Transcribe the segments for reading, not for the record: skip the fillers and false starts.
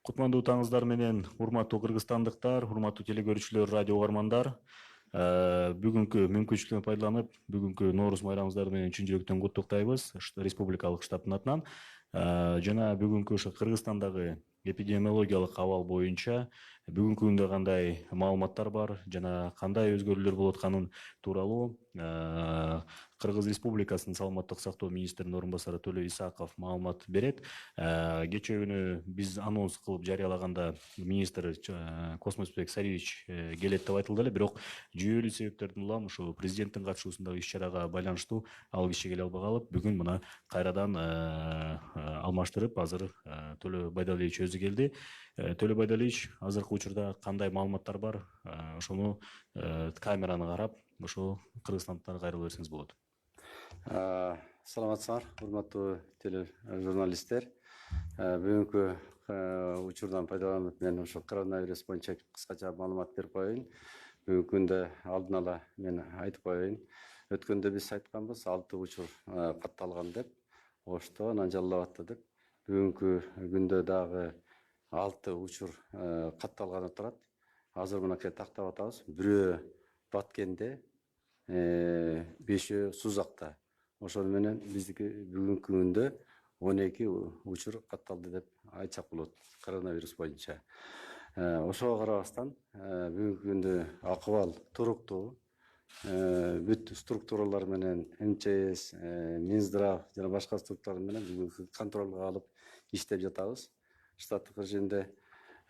Кутмандуу таңыздар менен урматтуу кыргызстандыктар, урматтуу телекөрүүчүлөр, радио угармандар. Бүгүнкү мүмкүнчүлүктөн пайдаланып, бүгүнкү Нооруз майрамыңыздар менен чын жүрөктөн куттуктайбыз республикалык штабтын атынан. Жана бүгүнкү ошо Кыргызстандагы эпидемиологиялык абал боюнча бүгүнкү күндө кандай маалыматтар бар жана кандай өзгөрүүлөр болуп атканы тууралуу Кыргыз Республикасынын саламаттык сактоо министринин орун басары Төлө Исаков маалымат берет. Кечээ күнү биз анонс кылып жарыялаганда министр Космосбек Сариевич келет деп айтылды эле, бирок жүйөлүү себептерден улам ушу президенттин катышуусундагы иш-чарага байланыштуу ал киши келе албай калып, бүгүн мына кайрадан алмаштырып, азыр Төлө Байдалиевич өзү келди. Төлө Байдалиевич, азыркы учурда кандай маалыматтар бар, ошону камераны карап, ошо кыргызстандыктарга кайрылып берсеңиз болот. Саламатсыздар, урматтуу тележурналисттер. Бүгүнкү учурдан пайдаланып, мен ошо коронавирус боюнча кыскача маалымат берип коеюн. Бүгүнкү күндө алдын ала мен айтып коеюн. Өткөндө биз айтканбыз 6 учур катталган деп, Ошто анан жалалап аттадык. Бүгүнкү күндө дагы 6 учур катталганы турат. Азыр мынакей тактап атабыз. Бирөө Баткенде, 5-өө Сузакта. Ошол менен биздики бүгүнкү күндө 12 учур катталды деп айтсак болот коронавирус боюнча. Ошого карабастан бүгүнкү күндө акыбал туруктуу. Бүт структуралар менен МЧС, Минздрав жана башка структуралар менен бүгүнкү контролго алып иштеп жатабыз. Штаттык режимде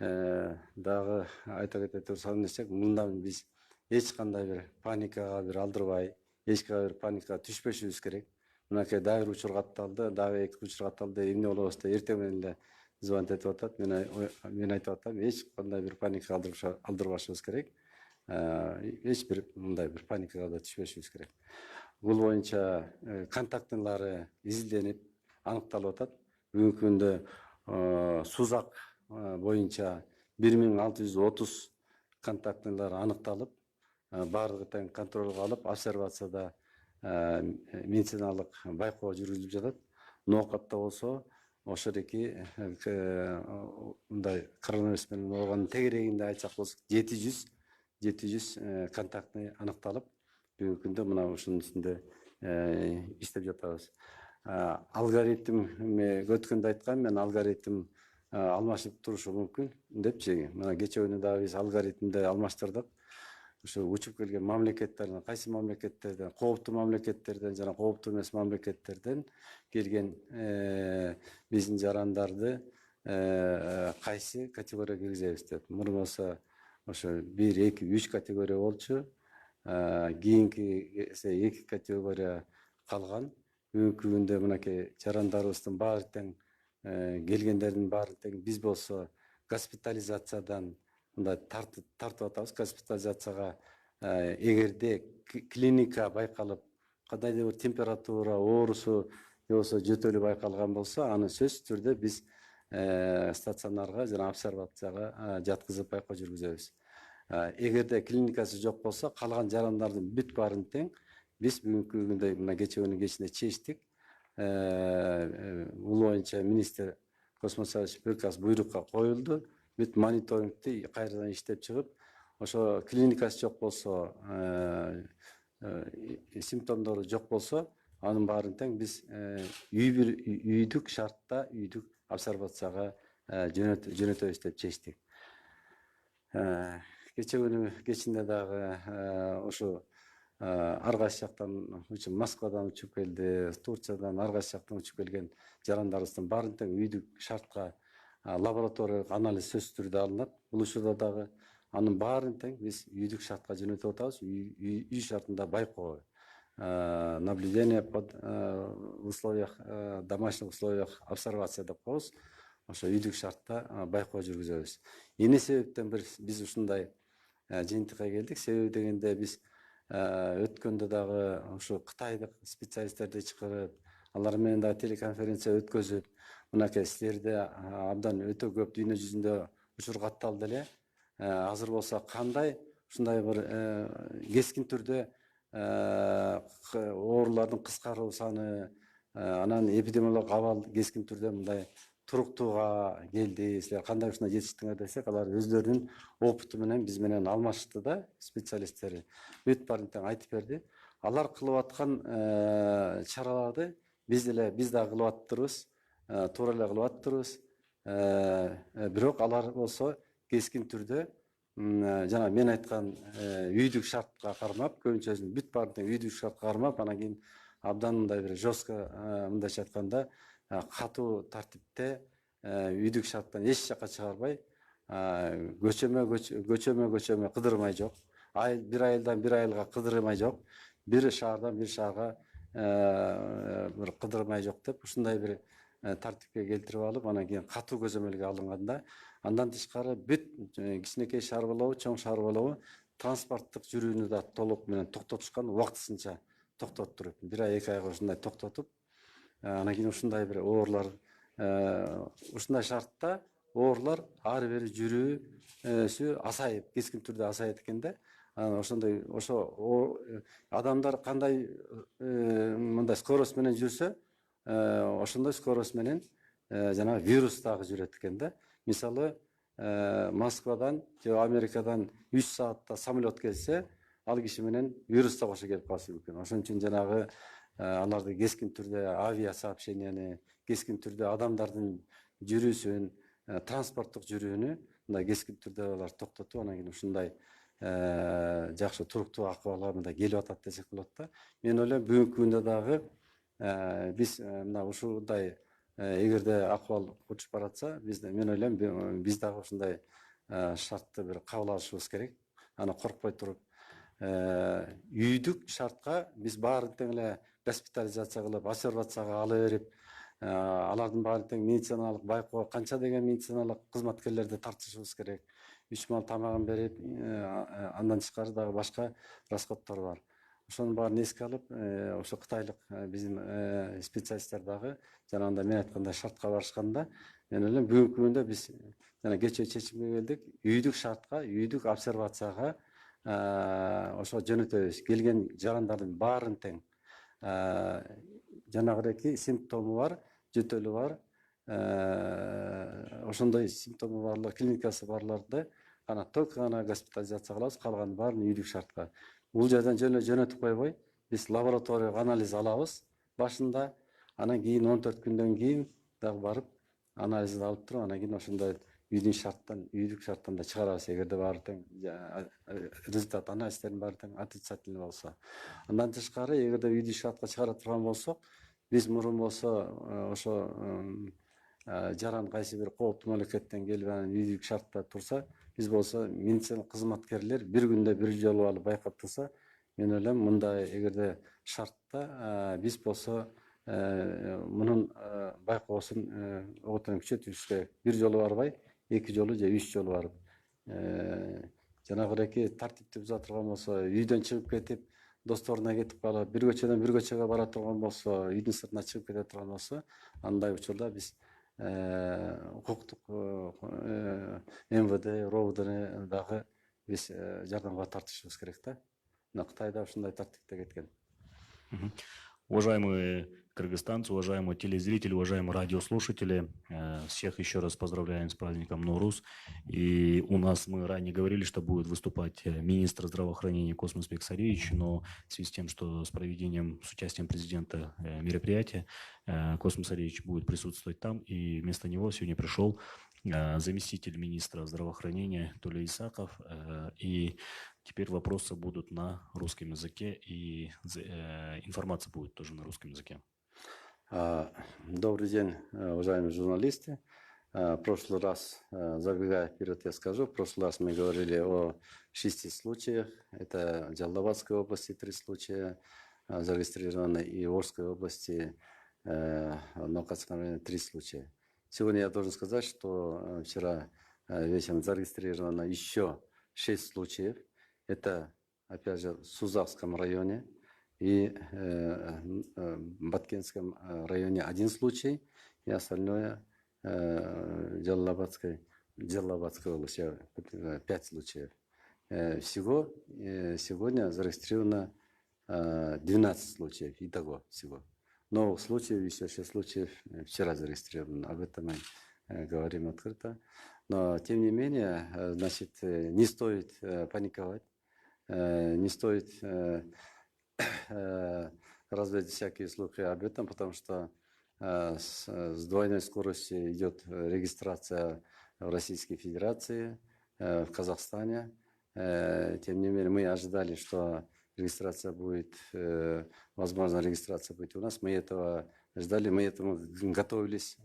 дагы айта кетсек, мындан биз эч кандай бир паникага алдырбай, эч кандай бир паникага түшпөшүбүз керек. Мынакей дагы бир учур катталды, дагы 2 учур катталды, эмне болобуз деп эртең менен эле звонить этип атат. Мен айтып атам, эч кандай бир паникага алдырбашыбыз керек. Эч бир мындай бир паникага да түшпөшүбүз керек. Бул боюнча контактылары изилденип, аныкталып атат. Бүгүнкү күндө Сузак боюнча 1630 контактылар аныкталып, бардыгы тең контролго алып, обсервацияда медициналык байкоо жүргүзүлүп жатат. Ноокатта болсо ошодоки мындай коронавирус менен ооруганын тегерегинде айтсак болсо 700 контактный аныкталып, бүгүнкү күндө мына ушунун үстүндө иштеп жатабыз. Алгоритм өткөндө айткам, мен алгоритм алмашып турушу мүмкүн депчи. Мына кечээ күнү дагы биз алгоритмди алмаштырдык. Ошо учуп келген мамлекеттерден, кайсы мамлекеттерден, кооптуу мамлекеттерден жана кооптуу эмес мамлекеттерден келген биздин жарандарды кайсы категорияга киргизебиз деп. Мурун болсо ошо 1, 2, 3 категория болчу. Кийинки 2 категория калган. Бүгүнкү күндө мынакей жарандарыбыздын баары тең, келгендердин баары тең. Биз болсо госпитализациядан мындай тартып атабыз. Госпитализацияга эгерде клиника байкалып, кандайдыр бир температура, оорусу же болсо жөтөлү байкалган болсо, аны сөзсүз түрдө биз стационарга жана обсервацияга жаткызып байкоо жүргүзөбүз. Эгерде клиникасы жок болсо, калган жарандардын бүт баарын тең биз бүгүнкү күндө мына кечээ күнү кечинде чечтик. Бул боюнча министр Космосбек приказ буйрукка коюлду. Бүт мониторингти кайрадан иштеп чыгып, ошо клиникасы жок болсо, симптомдору жок болсо, анын баарын тең биз үйдүк шартта, үйдүк обсервацияга жөнөтөбүз деп чечтик. Кечээ күнү кечинде дагы ошо ар кайсы жактан, Москвадан учуп келди, Турциядан, ар кайсы жактан учуп келген жарандарыбыздын баарын тең үйдүк шартка лабораториялык анализ сөзсүз түрдө алынат. Бул учурда дагы анын баарын тең биз үйдүк шартка жөнөтүп атабыз. Үй шартында байкоо, наблюдение в условиях, домашних условиях обсервация деп коебуз. Ошо үйдүк шартта байкоо жүргүзөбүз. Эмне себептен биз ушундай жыйынтыкка келдик? Себеби дегенде биз өткөндө дагы ошо кытайдык специалисттерди чакырып, алар менен дагы телеконференция өткөзүп, мынакей силерде абдан өтө көп дүйнө жүзүндө учур катталды эле. Азыр болсо кандай ушундай бир кескин түрдө оорулардын кыскаруу саны, анан эпидемиологиялык абал кескин түрдө мындай туруктууга келди, силер кандай ушундай жетиштиңер десек, алар өздөрүнүн опыту менен биз менен алмашты да, специалисттери бүт баарын тең айтып берди. Алар кылып аткан чараларды биз дагы кылып атырбыз, туура эле кылып атырбыз. Бирок алар болсо кескин түрдө жана мен айткан үйдүк шартка кармап, көбүнчөсүн бүт баарын тең үйдүк шартка кармап, анан кийин абдан мындай бир жестко, мындайча айтканда катуу тартипте үйдүк шарттан эч жакка чыгарбай, көчөмө кыдырмай жок, бир айылдан бир айылга кыдырмай жок, бир шаардан бир шаарга бир кыдырмай жок деп ушундай бир тартипке келтирип алып, анан кийин катуу көзөмөлгө алынганда, андан тышкары бүт кичинекей шаар болобу, чоң шаар болобу, транспорттук жүрүүнү да толук менен токтотушкан, убактысынча токтотуп, бир ай, 2 айга ушундай токтотуп, анан кийин ушундай бир оорлар, ушундай шартта оорлар ары бери жүрүүсү азайып, кескин түрдө азайат экен да. Ошондой, адамдар кандай мындай скорость менен жүрсө, ошондой скорость менен жана вирус дагы жүрөт экен да. Мисалы, Москвадан же Америкадан 3 саатта самолет келсе, ал киши менен вирус да кошо келип калышы мүмкүн. Ошон үчүн жанагы аларды кескин түрдө авиасообщенияны, кескин түрдө адамдардын жүрүүсүн, транспорттук жүрүүнү мындай кескин түрдө алар токтотуп, анан кийин ушундай жакшы туруктуу акыбалга мындай келип атат десек болот да. Мен ойлойм бүгүнкү күндө дагы биз мына ушундай эгерде акыбал учуп баратса, мен ойлойм биз дагы ушундай шартты бир кабыл алышыбыз керек. Аны коркпой туруп, үйдүк шартка биз баарын тең эле госпитализация кылып, обсервацияга ала берип, алардын баарын тең медициналык байкоого канча деген медициналык кызматкерлерди тартышыбыз керек. 3 мал тамагын берип, андан тышкары дагы башка расходдор бар. Ошонун баарын эске алып, ошо кытайлык биздин специалисттер дагы жанагындай мен айткандай шартка барышканда, мен ойлойм бүгүнкү күндө биз жана кечээ чечимге келдик, үйдүк шартка, үйдүк обсервацияга ошо жөнөтөбүз. Келген жарандардын баарын тең жанагыдеки симптому бар, жөтөлү бар, ошондой симптому барлар, клиникасы барларды гана только гана госпитализация кылабыз, калган баарын үйдүк шартка. Бул жерден жөнөтүп койбой, биз лабораториялык анализ алабыз башында, анан кийин 14 күндөн кийин дагы барып анализин алып туруп, анан кийин ошондой үйдүк шарттан да чыгарабыз, эгерде баары тең результат анализдердин баары тең отрицательный болсо. Андан тышкары, эгерде үйдүк шартка чыгара турган болсок, биз мурун болсо ошо жаран кайсы бир кооптуу мамлекеттен келип анан үйдүк шартта турса, биз болсо медициналык кызматкерлер бир күндө бир жолу алып байкап турса, мен ойлойм мындай эгерде шартта биз болсо мунун байкоосун оготен күчөтүшүш керек. Бир жолу барбай, 2 жолу же 3 жолу барып, жанагыдеки тартипти буза турган болсо, үйдөн чыгып кетип, досторуна кетип калып, бир көчөдөн бир көчөгө бара турган болсо, үйдүн сыртына чыгып кете турган болсо, андай учурда биз укуктук МВД, РОВДны дагы биз жардамга тартышыбыз керек да. Мына Кытайда ушундай тартипте кеткен. Уважаемые кыргызстанцы, уважаемые телезрители, уважаемые радиослушатели, всех еще раз поздравляем с праздником Ноурус. И у нас, мы ранее говорили, что будет выступать министр здравоохранения Космосбек Сариевич, но в связи с тем, что с проведением, с участием президента мероприятия, Космос Сариевич будет присутствовать там, и вместо него сегодня пришел заместитель министра здравоохранения Толя Исаков, и теперь вопросы будут на русском языке, и информация будет тоже на русском языке. Добрый день, уважаемые журналисты. В прошлый раз, забегая вперед, я скажу, в прошлый раз мы говорили о 6 случаях. Это в Джалалабадской области 3 случая зарегистрированы, и в Орской области, в Наукатском районе 3 случая. Сегодня я должен сказать, что вчера вечером зарегистрировано еще 6 случаев. Это, опять же, в Сузавском районе и в Баткенском районе 1 случай, и остальное в Джалалабадской области 5 случаев. Всего сегодня зарегистрировано 12 случаев, итого всего. новых случаев, еще 6 случаев вчера зарегистрировано. Об этом мы говорим открыто. Но, тем не менее, значит, не стоит паниковать, не стоит развить всякие слухи об этом, потому что с двойной скоростью идет регистрация в Российской Федерации, в Казахстане. Тем не менее, мы ожидали, что регистрация будет, возможно, регистрация будет у нас. Мы этого ждали, мы этому готовились,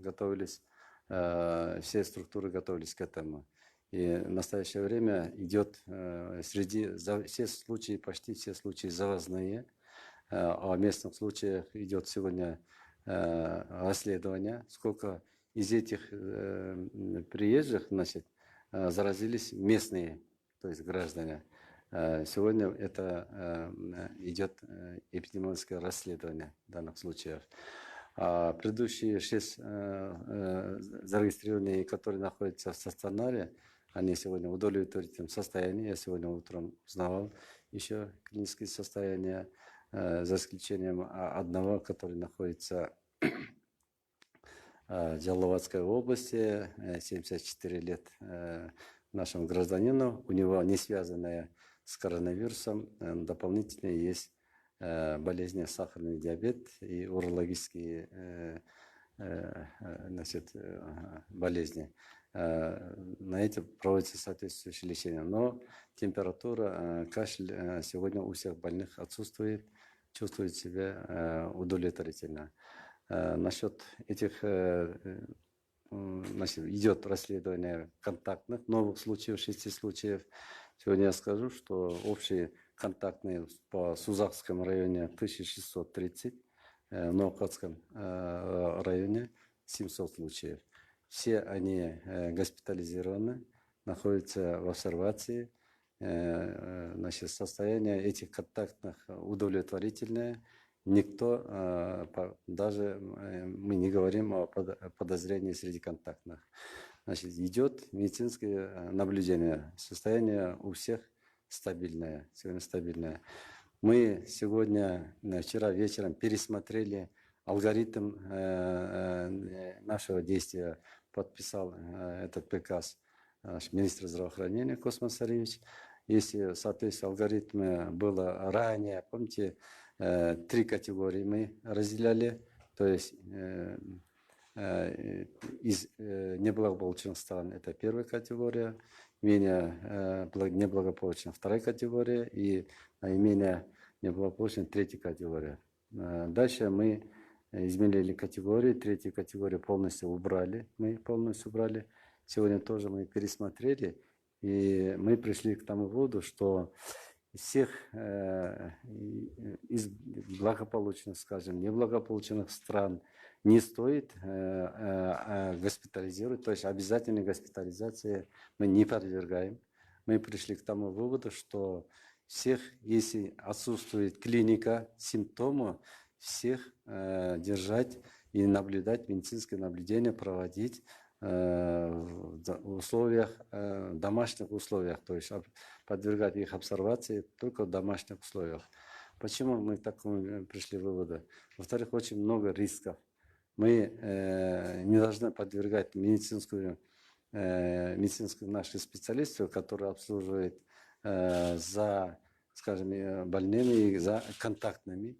все структуры готовились к этому. И в настоящее время идет все случаи, почти все случаи завозные. О местных случаях идет сегодня расследование, сколько из этих приезжих, значит, заразились местные, то есть граждане. Сегодня это идет эпидемиологическое расследование данных случаев. А предыдущие 6 зарегистрированные, которые находятся в стационаре, они сегодня в удовлетворительном состоянии. Я сегодня утром узнавал еще клинические состояния, за исключением одного, который находится в Джалалабадской области, 74 лет нашему гражданину. У него не связанная с коронавирусом дополнительно есть болезни, сахарный диабет и урологические значит, болезни. На эти проводится соответствующее лечение. Но температура, кашель сегодня у всех больных отсутствует, чувствует себя удовлетворительно. Насчет этих, значит, идет расследование контактных новых случаев, 6 случаев. Сегодня я скажу, что общие контактные по Сузакском районе 1630, в Новокатском районе 700 случаев. Все они госпитализированы, находятся в обсервации. Значит, состояние этих контактных удовлетворительное. Никто, даже мы не говорим о подозрении среди контактных. Значит, идет медицинское наблюдение. Состояние у всех стабильное, сегодня стабильное. Мы сегодня, вчера вечером пересмотрели алгоритм нашего действия, подписал этот приказ наш министр здравоохранения Косман Сариевич. Если, соответственно, алгоритмы было ранее, помните, 3 категории мы разделяли, то есть из неблагополучных стран это первая категория, менее неблагополучная вторая категория и наименее неблагополучная третья категория. Дальше мы изменили категории, третью категорию полностью убрали, Сегодня тоже мы пересмотрели, и мы пришли к тому выводу, что всех из благополучных, скажем, неблагополучных стран не стоит госпитализировать, то есть обязательной госпитализации мы не подвергаем. Мы пришли к тому выводу, что всех, если отсутствует клиника, симптомы, всех держать и наблюдать, медицинское наблюдение проводить в условиях, домашних условиях, то есть подвергать их обсервации только в домашних условиях. Почему мы к такому пришли выводу? Во-вторых, очень много рисков. Мы не должны подвергать медицинских наших специалистов, которые обслуживают за, скажем, больными и за контактными.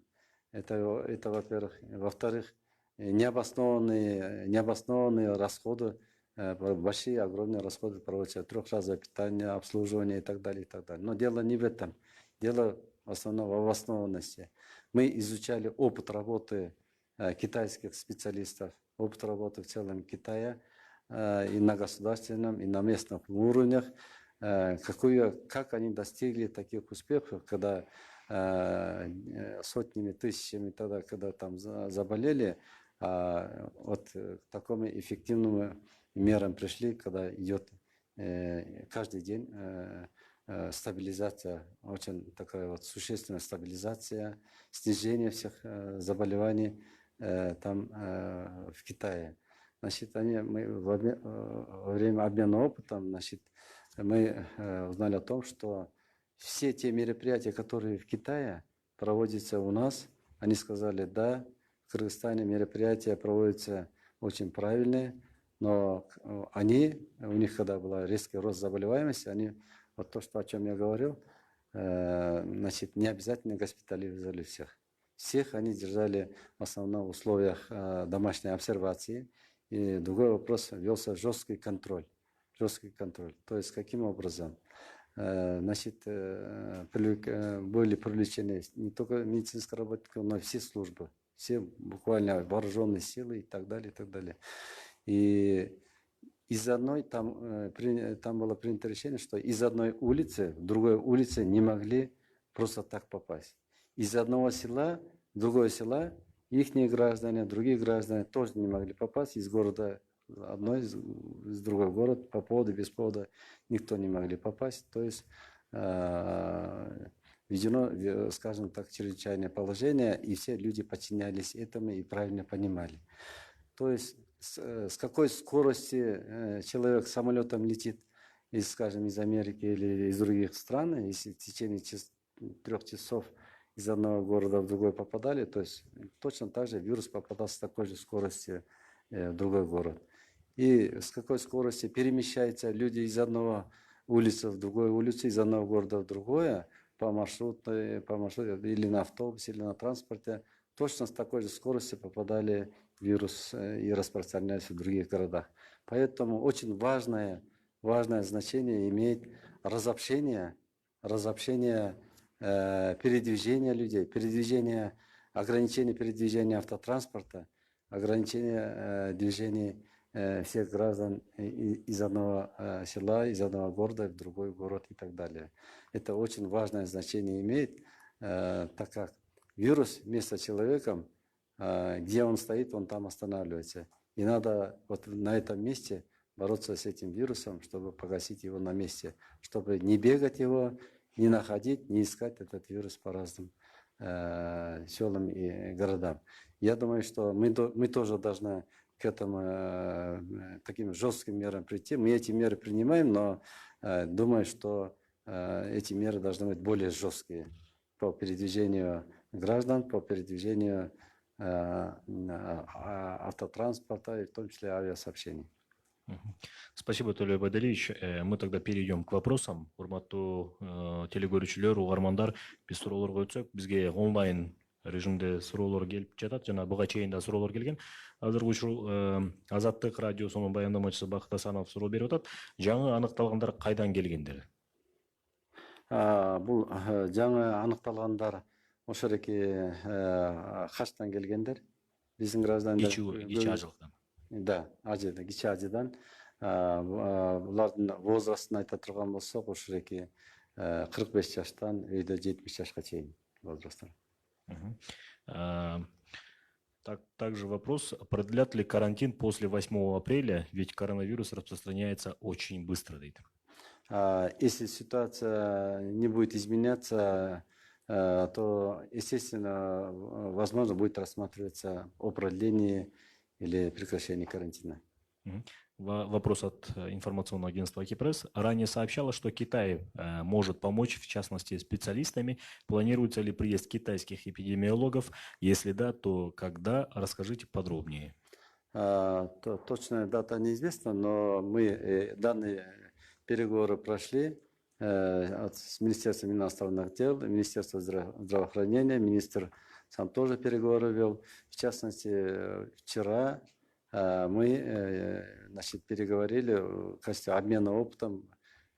Это во-первых. Во-вторых, необоснованные расходы, большие, огромные расходы проводятся, трехразовое питание, обслуживание и так далее, и так далее. Но дело не в этом. Дело в основном в обоснованности. Мы изучали опыт работы китайских специалистов, опыт работы в целом Китая и на государственном, и на местном уровнях, как они достигли таких успехов, когда сотнями, тысячами, тогда, когда там заболели, от к такому эффективному мерам пришли, когда идет каждый день стабилизация, очень такая вот существенная стабилизация, снижение всех заболеваний там в Китае. Значит, мы во время обмена опытом, значит, мы узнали о том, что все те мероприятия, которые в Китае проводятся у нас, они сказали, да, в Кыргызстане мероприятия проводятся очень правильные, но у них когда был резкий рост заболеваемости, они, вот то, что, о чем я говорил, значит, не обязательно госпитализировали всех. Всех они держали в основном в условиях домашней обсервации. И другой вопрос, велся жесткий контроль. Жесткий контроль. То есть каким образом? Значит, были привлечены не только медицинские работники, но и все службы. Все буквально вооруженные силы и так далее, и так далее. И из одной, там было принято решение, что из одной улицы в другой улице не могли просто так попасть. Из одного села в другое село ихние граждане, другие граждане тоже не могли попасть из города одной, из другой город, по поводу, без повода никто не могли попасть. То есть введено, скажем так, чрезвычайное положение, и все люди подчинялись этому и правильно понимали. То есть с какой скорости человек самолетом летит, скажем, из Америки или из других стран, если в течение 3 часов из одного города в другой попадали, то есть точно так же вирус попадал с такой же скоростью в другой город. И с какой скоростью перемещаются люди из одного улицы в другую улицу, из одного города в другое, по маршруту, или на автобусе, или на транспорте, точно с такой же скоростью попадали вирус и распространялись в других городах. Поэтому очень важное значение имеет разобщение передвижения людей, ограничение передвижения автотранспорта, ограничение движения всех граждан из одного села, из одного города в другой город и так далее. Это очень важное значение имеет, так как вирус вместе с человеком, где он стоит, он там останавливается. И надо вот на этом месте бороться с этим вирусом, чтобы погасить его на месте, чтобы не бегать его, не находить, не искать этот вирус по разным селам и городам. Я думаю, что мы тоже должны к этому таким жестким мерам прийти. Мы эти меры принимаем, но думаю, что эти меры должны быть более жесткие по передвижению граждан, по передвижению автотранспорта, и в том числе авиасообщений. Спасибо, Толе Байдалиевич. Мы тогда перейдем к вопросам. Урматтуу телегөрүүчүлөр, угармандар, биз суроолорго өтсөк, бизге онлайн режимде суроолор келип жатат. Жана буга чейин да суроолор келген. Азыркы учур Азаттык радиосунун баяндамачысы Бакыт Асанов суроо берип атат. Жаңы аныкталгандар кайдан келгендер? Бул жаңы аныкталгандар ошол эки Хаштан келгендер. Биздин граждандар. Кичи Ажылыктан. Да, Ажыда, Кичи Ажыдан. Булардын возрастын айта турган болсок, ошол эки 45 жаштан өйдө 70 жашка чейин возрасттар. Также вопрос, продлят ли карантин после 8 апреля, ведь коронавирус распространяется очень быстро. Если ситуация не будет изменяться, то, естественно, возможно, будет рассматриваться о продлении или прекращении карантина. Вопрос от информационного агентства Акипресс. Ранее сообщалось, что Китай может помочь, в частности, специалистами. Планируется ли приезд китайских эпидемиологов? Если да, то когда? Расскажите подробнее. Точная дата неизвестна, но мы данные переговоры прошли с Министерством иностранных дел, Министерством здравоохранения, министр сам тоже переговоры вел. В частности, вчера мы переговорили в качестве обмена опытом.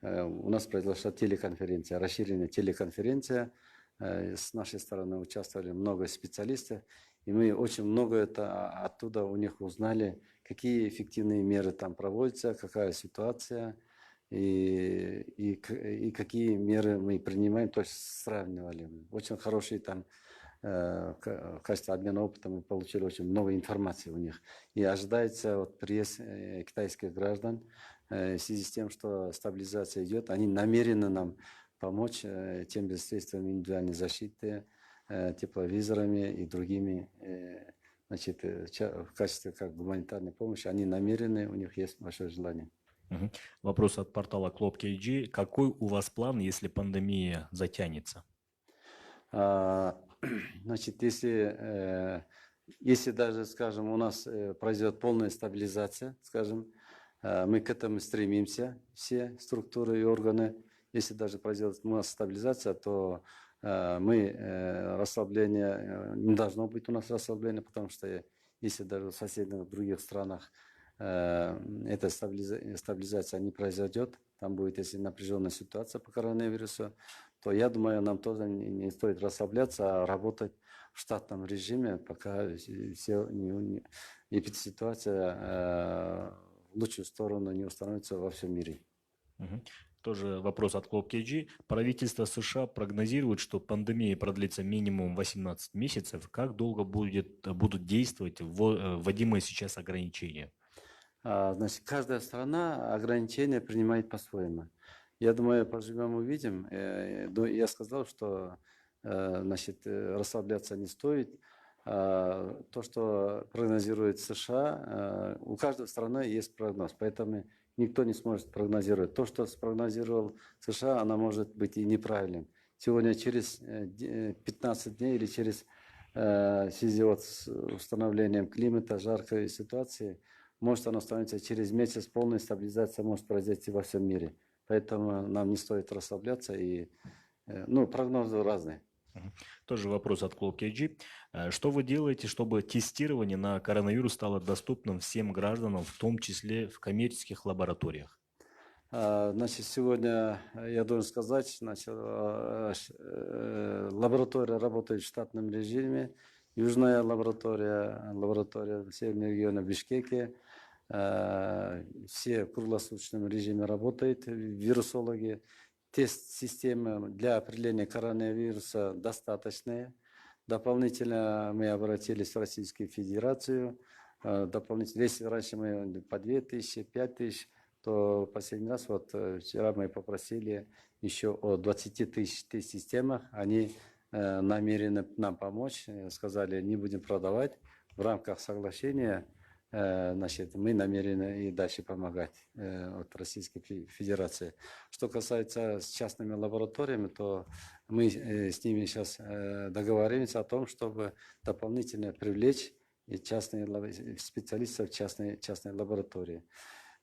У нас произошла телеконференция, расширенная телеконференция. С нашей стороны участвовали много специалистов. И мы очень много оттуда у них узнали, какие эффективные меры там проводятся, какая ситуация и какие меры мы принимаем. То есть сравнивали. Очень хорошие там в качестве обмена опытом мы получили очень много информации у них. И ожидается приезд китайских граждан в связи с тем, что стабилизация идет. Они намерены нам помочь тем средствами индивидуальной защиты, тепловизорами и другими, в качестве как гуманитарной помощи. Они намерены, у них есть большое желание. Вопрос от портала Club.kg. Какой у вас план, если пандемия затянется? Если если даже, скажем, у нас произойдет полная стабилизация, скажем, мы к этому стремимся, все структуры и органы. Если даже произойдет у нас стабилизация, то расслабление, не должно быть у нас расслабления, потому что если даже в соседних других странах эта стабилизация не произойдет, там будет, если напряженная ситуация по коронавирусу, то я думаю, нам тоже не стоит расслабляться, а работать в штатном режиме, пока ситуация в лучшую сторону не установится во всем мире. Мгм. Тоже вопрос от Клоп KG. Правительство США прогнозирует, что пандемия продлится минимум 18 месяцев. Как долго будут действовать вводимые сейчас ограничения? Значит, каждая страна ограничения принимает по-своему. Я думаю, поживем увидим. Я сказал, что значит, расслабляться не стоит. То, что прогнозирует США, у каждой страны есть прогноз, поэтому никто не сможет прогнозировать. То, что спрогнозировал США, она может быть и неправильным. Сегодня через 15 дней или в связи с установлением климата, жаркой ситуации, может оно становится через месяц, полная стабилизация может произойти во всем мире. Поэтому нам не стоит расслабляться. Прогнозы разные. Тоже вопрос от Клоп KG. Что вы делаете, чтобы тестирование на коронавирус стало доступным всем гражданам, в том числе в коммерческих лабораториях? Значит, сегодня я должен сказать, значит, лаборатория работает в штатном режиме. Южная лаборатория в северном регионе Бишкеке. Все в круглосуточном режиме работают, вирусологи. Тест-системы для определения коронавируса достаточные. Дополнительно мы обратились в Российскую Федерацию. Дополнительно, если раньше мы по 2000, 5000, то последний раз, вчера мы попросили еще о 20 тысяч тест-системах. Они намерены нам помочь, сказали, не будем продавать. В рамках соглашения, значит, мы намерены и дальше помогать от Российской Федерации. Что касается с частными лабораториями, то мы с ними сейчас договоримся о том, чтобы дополнительно привлечь и специалистов частной лаборатории.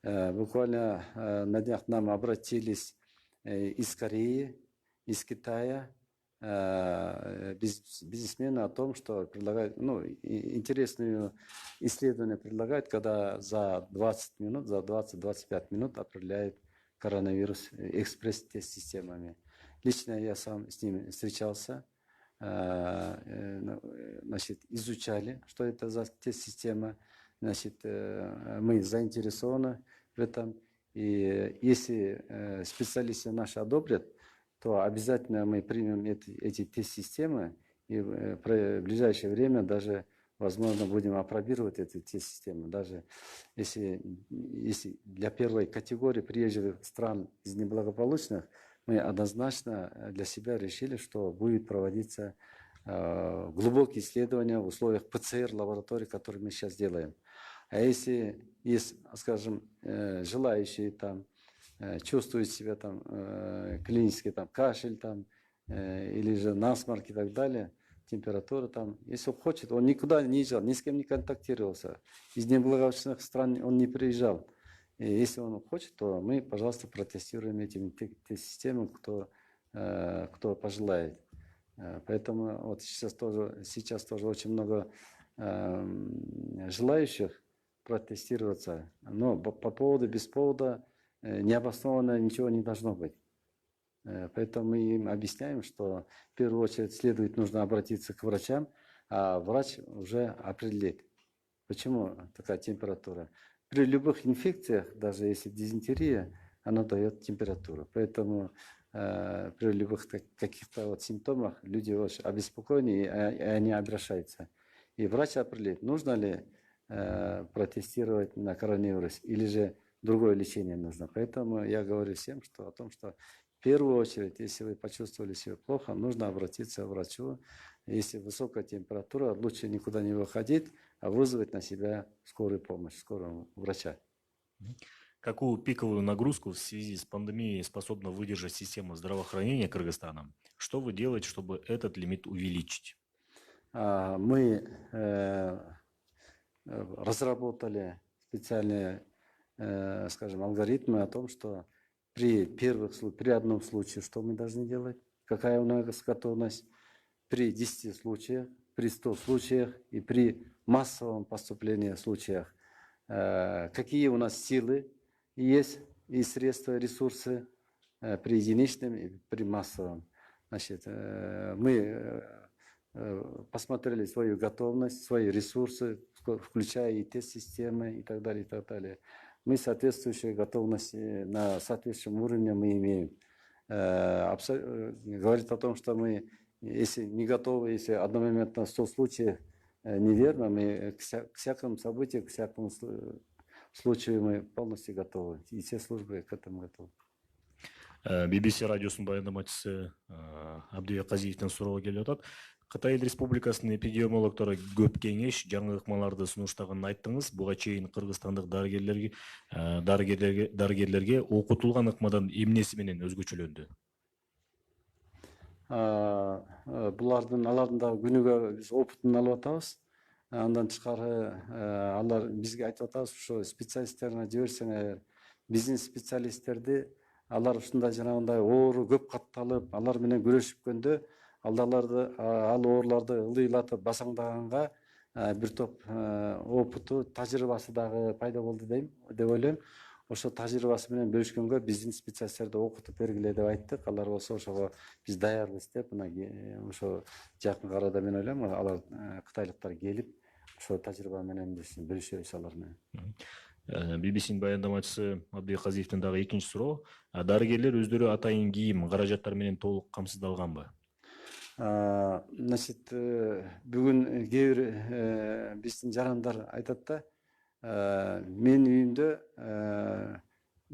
Буквально на днях нам обратились из Кореи, из Китая, бизнесмены о том, что предлагают, интересные исследования предлагают, когда за 20 минут, за 20-25 минут определяют коронавирус экспресс-тест-системами. Лично я сам с ними встречался, значит, изучали, что это за тест-система. Значит, мы заинтересованы в этом. И если специалисты наши одобрят, то обязательно мы примем эти тест-системы и в ближайшее время даже, возможно, будем апробировать эти тест-системы. Даже если для первой категории приезжих стран из неблагополучных, мы однозначно для себя решили, что будет проводиться глубокие исследования в условиях ПЦР-лаборатории, которые мы сейчас делаем. А если есть, скажем, желающие там чувствуют себя там клинически там кашель там или же насморк и так далее, температура там, если он хочет, он никуда не езжал, ни с кем не контактировался, из неблагополучных стран он не приезжал. И если он хочет, то мы, пожалуйста, протестируем эти системы, кто пожелает. Поэтому вот сейчас тоже очень много желающих протестироваться. Но по поводу, без повода необоснованно ничего не должно быть. Поэтому мы им объясняем, что в первую очередь нужно обратиться к врачам, а врач уже определит, почему такая температура. При любых инфекциях, даже если дизентерия, она дает температуру. Поэтому при любых каких-то симптомах люди очень обеспокоены, и они обращаются. И врач определит, нужно ли протестировать на коронавирус или же другое лечение нужно. Поэтому я говорю всем о том, что в первую очередь, если вы почувствовали себя плохо, нужно обратиться к врачу. Если высокая температура, лучше никуда не выходить, а вызвать на себя скорую помощь, скорого врача. Какую пиковую нагрузку в связи с пандемией способна выдержать система здравоохранения Кыргызстана? Что вы делаете, чтобы этот лимит увеличить? мы разработали специальные, скажем, алгоритмы о том, что при одном случае, что мы должны делать, какая у нас готовность, при 10 случаях, при 100 случаях и при массовом поступлении случаях, какие у нас силы есть и средства, ресурсы при единичном и при массовом. Значит, мы посмотрели свою готовность, свои ресурсы, включая и тест-системы и так далее, и так далее. Мы соответствующие готовности на соответствующем уровне мы имеем. Говорит о том, что мы, если не готовы, если одномоментно 100 случаев, неверно, мы к всякому событию, к всякому случаю мы полностью готовы. И все службы к этому готовы. BBC радиосунун баяндамачысы Абдыбек Казиевден суроо келип атат. Кытай Республикасынын эпидемиологдору көп кеңеш жаңы ыкмаларды сунуштаганын айттыңыз. Буга чейин кыргызстандык дарыгерлерге окутулган ыкмадан эмнеси менен өзгөчөлөндү? Алардын дагы күнүгө биз опытын алып атабыз. Андан тышкары алар бизге айтып атабыз, ушу специалисттерине жиберсеңер, биздин специалисттерди алар ушундай жанагындай оору көп катталып, алар менен күрөшүпкөндө ал ооруларды ылдыйлатып басаңдаганга бир топ опыту, тажрыйбасы дагы пайда болду деп ойлойм. Ошо тажрыйбасы менен бөлүшкөнгө биздин специалисттерди окутуп бергиле деп айттык. Алар болсо ошого биз даярбыз деп, ошо жакын арада мен ойлойм, алар кытайлыктар келип, ошо тажрыйба менен биз бөлүшөбүз алар менен. BBC'нин баяндамачысы Абдыбек Казиевден дагы экинчи суроо. Дарыгерлер өздөрү атайын кийим, каражаттар менен толук камсыздалганбы? Значит, бүгүн кээ бир биздин жарандар айтат да, менин үйүмдө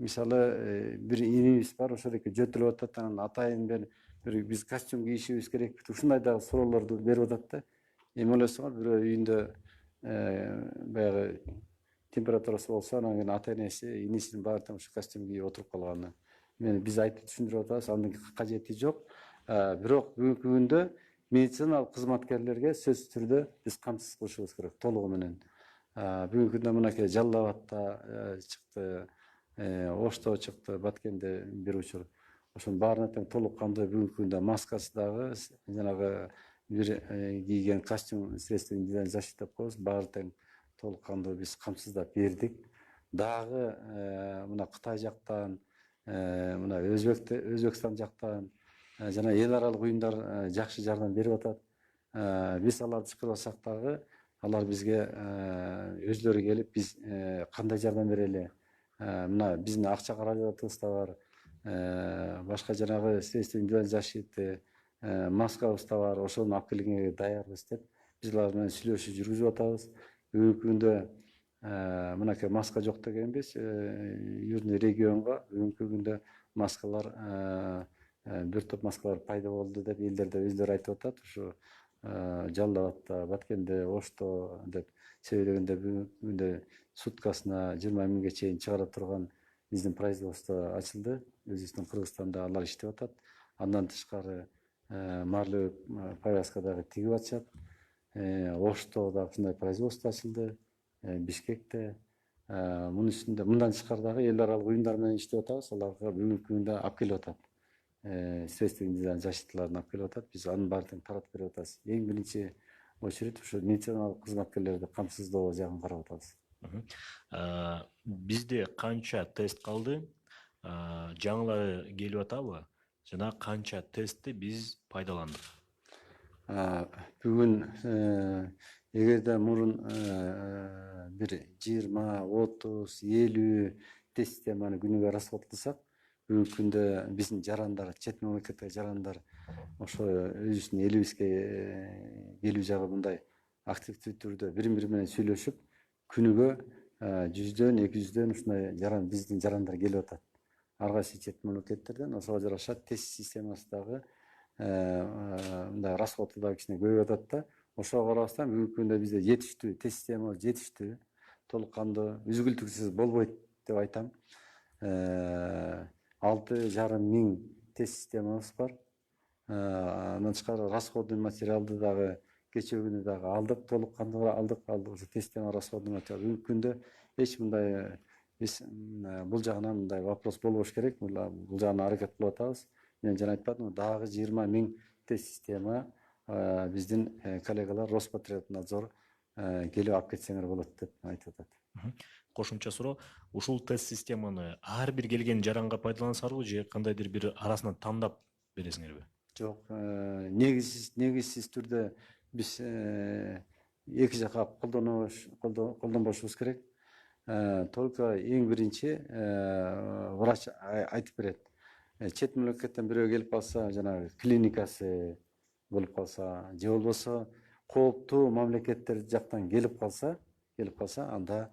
мисалы бир инибиз бар, ошодоки жөтүлүп атат, анан атайын бир биз костюм кийишибиз керекпи? Ушундай дагы суроолорду берип атат да. Эми ойлосоңор, бирөө үйүндө баягы температурасы болсо, анан кийин ата энеси, инисинин баары тең ушу костюм кийип отуруп калганы. Биз айтып түшүндүрүп атабыз, анын кажети жок. Бирок бүгүнкү күндө медициналык кызматкерлерге сөзсүз түрдө биз камсыз кылышыбыз керек, толугу менен. Бүгүнкү күндө мынакей Жалал Абадта чыкты, Ошто чыкты, Баткенде бир учур. Ошонун баарына тең толук кандуу бүгүнкү күндө маскасы дагы, жанагы бир кийген костюм, средства индивидуальной защиты деп коебуз, баары тең толук кандуу биз камсыздап бердик. Дагы мына Кытай жактан, мына Өзбекстан жактан жана эл аралык уюмдар жакшы жардам берип атат. Биз аларды чакырбасак дагы, алар бизге өзлөрү келип, биз кандай жардам берели? Мына биздин акча каражатыбыз да бар, башка жанагы средства индивидуальной защиты, маскабыз да бар, ошону алып келгенге даярбыз деп биз алар менен сүйлөшүү жүргүзүп атабыз. Бүгүнкү күндө мынакей маска жок дегенбиз, Южный регионго бүгүнкү күндө маскалар, бир топ маскалар пайда болду деп элдерде өздөрү айтып атат. Ушу Жалал Абадта, Баткенде, Ошто деп себелегенде бүгүнкү күндө суткасына 20 миңге чейин чыгара турган биздин производство ачылды. Өзүбүздүн Кыргызстанда алар иштеп атат. Андан тышкары марлы повязка дагы тигип атышат. Оштода ушундай производство ачылды, Бишкекте. Мунун үстүндө мындан тышкары дагы эл аралык уюмдар менен иштеп атабыз. Аларга бүгүнкү күндө алып келип атат. Средства индивидуальной защиталарын алып келип атат. Биз анын баарын таратып берип атабыз. Эң биринчи очередь ушу медициналык кызматкерлерди камсыздоого жагын карап атабыз. Бизде канча тест калды? Жаңылары келип атабы? Жана канча тестти биз пайдаландык? Бүгүн эгерде мурун бир 20, 30, 50 тест системаны күнүгө расход кылсак, бүгүнкү күндө биздин жарандар, чет мамлекеттеги жарандар ошо өзүбүздүн элибизге келүү жагы мындай активдүү түрдө бири менен сүйлөшүп, күнүгө 100дөн 200дөн ушундай жаран, биздин жарандар келип атат. Ар кайсы чет мамлекеттерден ошого жараша тест системасы дагы мындай расходу дагы кичине көбөйүп атат да. Ошого карабастан бүгүнкү күндө бизде жетиштүү тест система, жетиштүү, толук кандуу, үзгүлтүксүз болбойт деп айтам. 6,5 миң тест системабыз бар. Андан тышкары расходный материалды дагы кечээ күнү дагы алдык, толук кандуу алдык ошо тесттен расходун өтөп. Бүгүнкү күндө эч мындай биз бул жагынан мындай вопрос болбош керек. Бул жагына аракет кылып атабыз. Мен жана айтпадымбы, дагы 20 000 тест система биздин коллегалар Роспотребнадзор келип алып кетсеңер болот деп айтып атат. Кошумча суроо, ушул тест системаны ар бир келген жаранга пайдалансаңарбы же кандайдыр бир арасынан тандап бересиңерби? Жок, негизсиз түрдө биз эки жака колдонбошубуз керек. Только эң биринчи врач айтып берет. Чет мамлекеттен бирөө келип калса, жанагы клиникасы болуп калса, же болбосо кооптуу мамлекеттер жактан келип калса, анда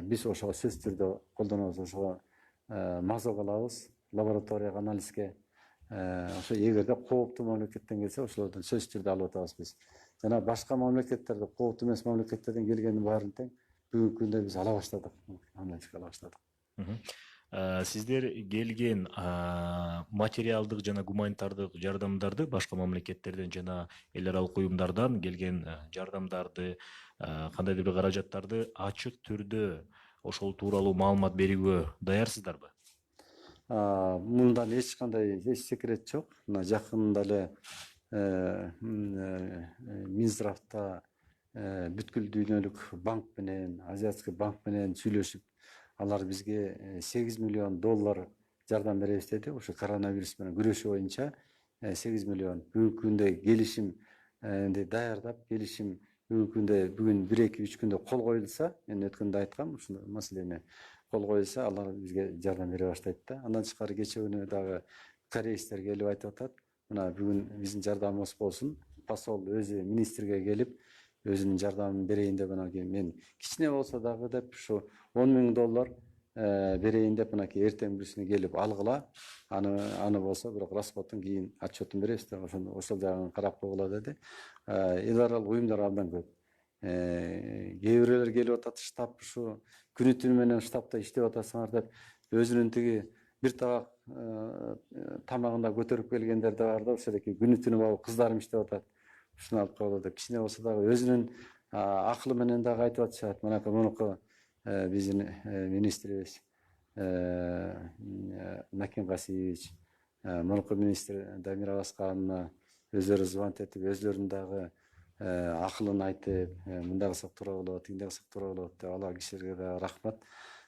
биз ошого сөзсүз түрдө колдонобуз. Ошого мазок алабыз лабораторияга анализге. Ошо эгерде кооптуу мамлекеттен келсе, ошолордон сөзсүз түрдө алып атабыз биз. Жана башка мамлекеттерде, кооптуу эмес мамлекеттерден келгендин баарын тең бүгүнкү күндө биз ала баштадык, анализге ала баштадык. Сиздер келген материалдык жана гуманитардык жардамдарды башка мамлекеттерден жана эл аралык уюмдардан келген жардамдарды, кандайдыр бир каражаттарды ачык түрдө ошол тууралуу маалымат берүүгө даярсыздарбы? Мындан эч кандай секрет жок. Мына жакында эле Минздравда бүткүл дүйнөлүк банк менен, Азиатский банк менен сүйлөшүп, алар бизге $8 миллион жардам беребиз деди. Ошо коронавирус менен күрөшүү боюнча 8 миллион. Бүгүнкү күндө келишим даярдап, келишим бүгүн 1-2-3 күндө кол коюлса, мен өткөндө айткам, ушул маселени кол коюлса, алар бизге жардам бере баштайт да. Андан тышкары кечээ күнү дагы кореецтер келип айтып атат. Мына бүгүн биздин жардамыбыз болсун. Посол өзү министрге келип, өзүнүн жардамын берейин деп, мен кичине болсо дагы деп, ушу $10 000 берейин деп, эртең бүрсүнө келип алгыла. Аны болсо бирок расходтун кийин отчетун беребиз деп, ошол жагын карап койгула деди. Эл аралык уюмдар абдан көп. Кээ бирөөлөр келип атат, штаб ушу күнү түнү менен штабта иштеп атасыңар деп, өзүнүн тиги бир табак тамагында көтөрүп келгендер да бар да, ошодоки күнү түнү багып кыздарым иштеп атат. Ушуну алып койгула деп, кичине болсо дагы өзүнүн акылы менен дагы айтып атышат. Мунуку биздин министрибиз Наким Касиевич, мурунку министр Дамира Абаскановна өздөрү звонок этип, өзлөрүнүн дагы акылын айтып, мындай кылсак туура болот, тигиндей кылсак туура болот деп, алар кишилерге дагы рахмат.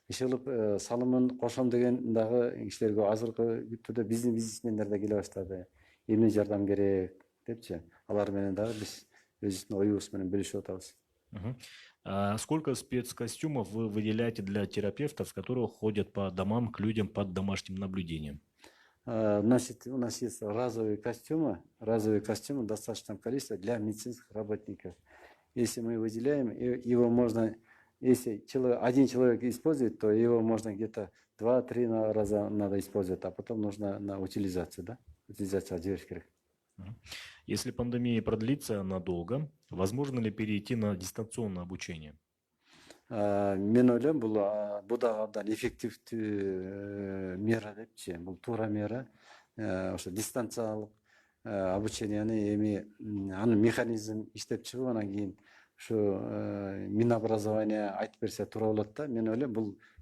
Иши кылып салымын кошом деген дагы кишилерге азыркы күттүдө биздин бизнесмендер да келе баштады. Эмне жардам керек депчи. Алар менен дагы биз өзүбүздүн оюбуз менен бөлүшүп атабыз. Сколько спецкостюмов вы выделяете для терапевтов, которые ходят по домам к людям под домашним наблюдением? Значит, у нас есть разовые костюмы в достаточном количестве для медицинских работников. Если мы выделяем, его можно, если один человек использует, то его можно где-то 2-3 раза надо использовать, а потом нужно на утилизацию, да? Утилизация одежды. Если пандемия продлится надолго, возможно ли перейти на дистанционное обучение? Мен ойлойм, бул дагы абдан эффективдүү мера депчи, бул туура мера. Ошо дистанциялык обученияны эми анын механизм иштеп чыгып, анан кийин ушу Минобразование айтып берсе туура болот да. Мен ойлойм,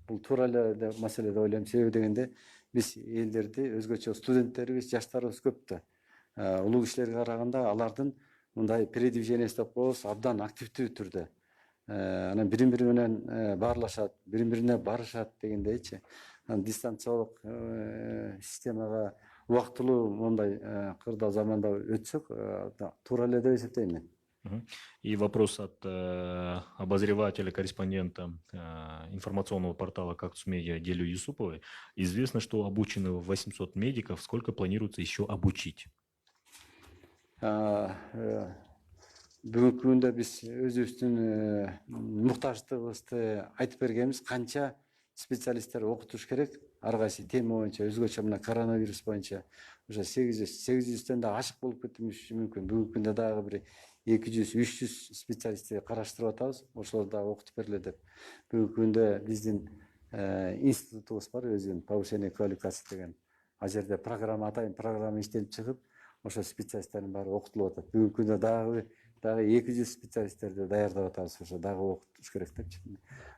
бул туура эле маселе деп ойлойм. Себеби дегенде биз элдерди өзгөчө студенттерибиз, жаштарыбыз көп да. Улуу кишилерге караганда алардын мындай передвижениясы деп коебуз, абдан активдүү түрдө. Анан бири-бири менен баарлашат, бири-бирине барышат дегендейчи. Дистанциялык системага убактылуу мондай кырдаал заманда өтсөк, туура эле деп эсептейм мен. И вопрос от обозревателя, корреспондента информационного портала «Кактус Медиа» Делю Юсуповой. Известно, что обучено 800 медиков. Сколько планируется еще обучить? Бүгүнкү күндө биз өзүбүздүн муктаждыгыбызды айтып бергенбиз, канча специалисттер окутуш керек, ар кайсы тема боюнча, өзгөчө мына коронавирус боюнча уже 800-тен да ашык болуп кетиши мүмкүн. Бүгүнкү күндө дагы бир 200-300 специалистти караштырып атабыз, ошолор дагы окутуп берилет деп. Бүгүнкү күндө биздин институтубуз бар, өзүнүн повышение квалификации деген. Ал жерде программа атайын программа иштелип чыгып, ошо специалисттердин баары окутулуп атат. Бүгүнкү күндө дагы 200 специалисттерди даярдап атабыз, ошо дагы окутуш керек депчи.